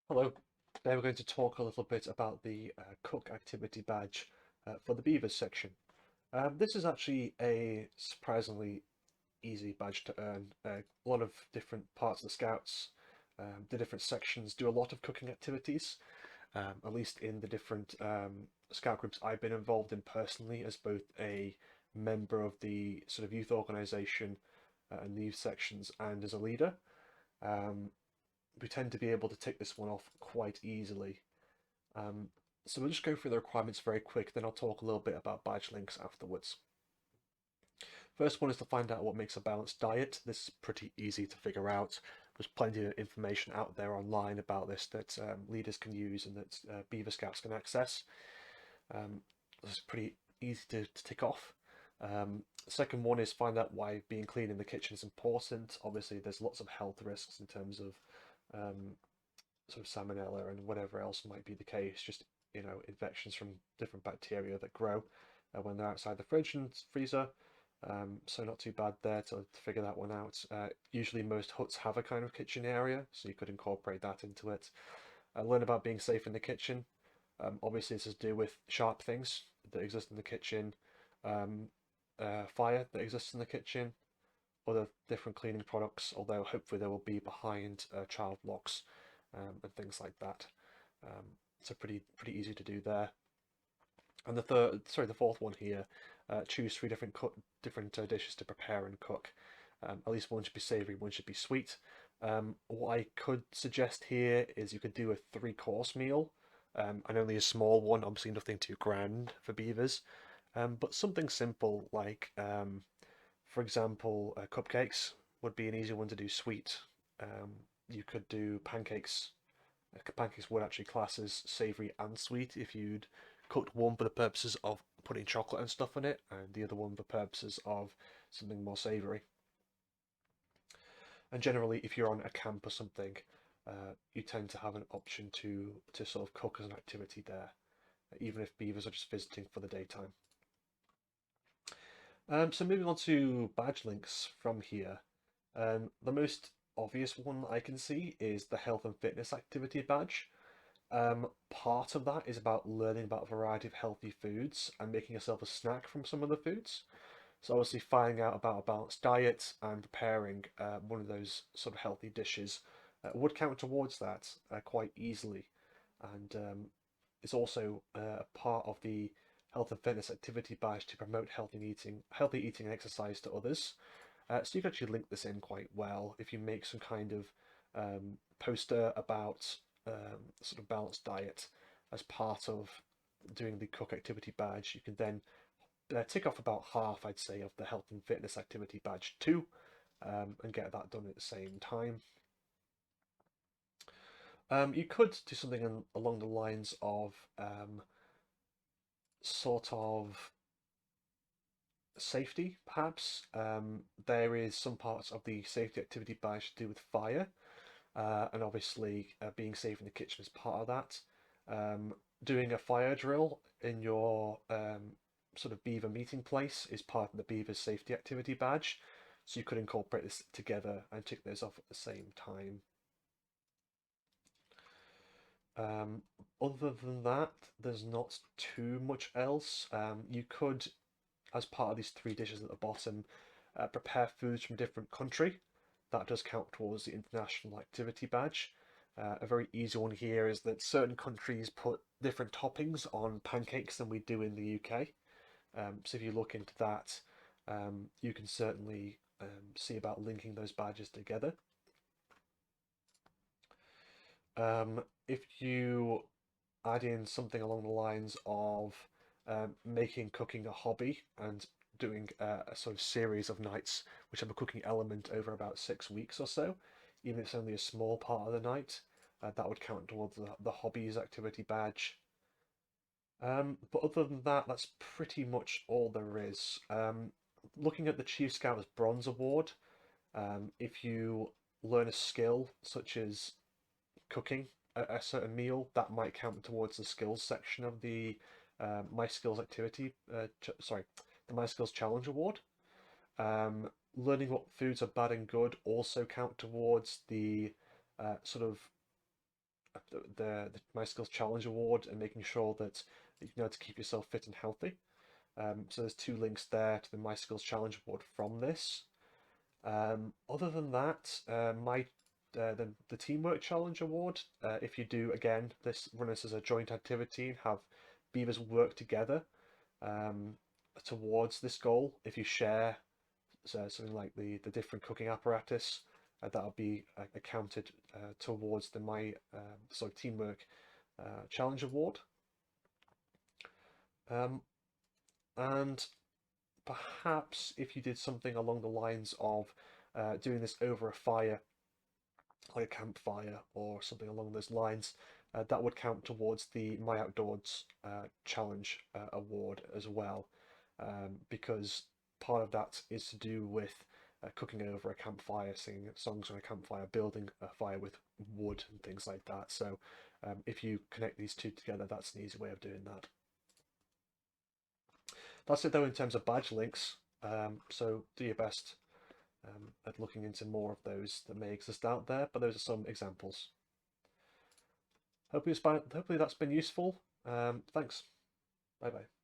Hello. Today we're going to talk a little bit about the Cook Activity Badge for the Beavers section. This is actually a surprisingly easy badge to earn. A lot of different parts of the Scouts, the different sections do a lot of cooking activities, at least in the different Scout groups I've been involved in personally as both a member of the sort of youth organisation and the youth sections and as a leader. Um, we tend to be able to tick this one off quite easily. Um, so we'll just go through the requirements very quick, then I'll talk a little bit about badge links afterwards. First one is to find out what makes a balanced diet. This is pretty easy to figure out. There's plenty of information out there online about this that leaders can use and that Beaver Scouts can access. This is pretty easy to tick off. Second one is find out why being clean in the kitchen is important. Obviously, there's lots of health risks in terms of um, sort of salmonella and whatever else might be the case, just infections from different bacteria that grow when they're outside the fridge and freezer. So not too bad there to figure that one out. Usually most huts have a kind of kitchen area, so you could incorporate that into it. Learn about being safe in the kitchen. Obviously, this is to do with sharp things that exist in the kitchen, um, fire that exists in the kitchen, other different cleaning products, although hopefully they will be behind child locks and things like that. Um, so pretty easy to do there. And the fourth one here, choose three different dishes to prepare and cook. At least one should be savoury, one should be sweet. What I could suggest here is you could do a three-course meal, and only a small one, obviously nothing too grand for beavers, but something simple like, for example, cupcakes would be an easy one to do sweet. Um, you could do pancakes. Pancakes would actually class as savoury and sweet if you'd cooked one for the purposes of putting chocolate and stuff in it, and the other one for purposes of something more savoury. And generally, if you're on a camp or something, you tend to have an option to sort of cook as an activity there, even if beavers are just visiting for the daytime. So moving on to badge links from here. The most obvious one I can see is the health and fitness activity badge. Part of that is about learning about a variety of healthy foods and making yourself a snack from some of the foods. So obviously finding out about a balanced diet and preparing one of those sort of healthy dishes would count towards that quite easily. And it's also a part of the health and fitness activity badge to promote healthy eating and exercise to others. So you can actually link this in quite well if you make some kind of poster about sort of balanced diet as part of doing the cook activity badge. You can then tick off about half, I'd say, of the health and fitness activity badge too, and get that done at the same time. You could do something along the lines of sort of safety, perhaps. There is some parts of the safety activity badge to do with fire, and obviously being safe in the kitchen is part of that. Doing a fire drill in your sort of beaver meeting place is part of the beaver's safety activity badge, so you could incorporate this together and tick those off at the same time. Um, Other than that, there's not too much else. You could, as part of these three dishes at the bottom, prepare foods from a different country. That does count towards the international activity badge. A very easy one here is that certain countries put different toppings on pancakes than we do in the UK. So if you look into that, you can certainly see about linking those badges together. If you add in something along the lines of making cooking a hobby and doing a sort of series of nights which have a cooking element over about 6 weeks or so, even if it's only a small part of the night, that would count towards the hobbies activity badge. But other than that, that's pretty much all there is. Looking at the Chief Scout's Bronze Award, if you learn a skill such as cooking a certain meal, that might count towards the skills section of the My Skills activity, sorry, the My Skills Challenge Award. Learning what foods are bad and good also count towards the sort of the My Skills Challenge Award and making sure that you know how to keep yourself fit and healthy. So there's 2 links there to the My Skills Challenge Award from this. Other than that, the Teamwork Challenge Award, if you do, again, run this as a joint activity and have Beavers work together um, towards this goal. If you share something like the different cooking apparatus, that'll be accounted towards the Teamwork Challenge Award. And perhaps if you did something along the lines of doing this over a fire, like a campfire or something along those lines, that would count towards the My Outdoors Challenge Award as well, because part of that is to do with cooking over a campfire, singing songs on a campfire, building a fire with wood and things like that. So if you connect these 2 together, that's an easy way of doing that. That's it though in terms of badge links. So do your best at looking into more of those that may exist out there, but those are some examples. Hopefully that's been useful. Thanks. Bye bye.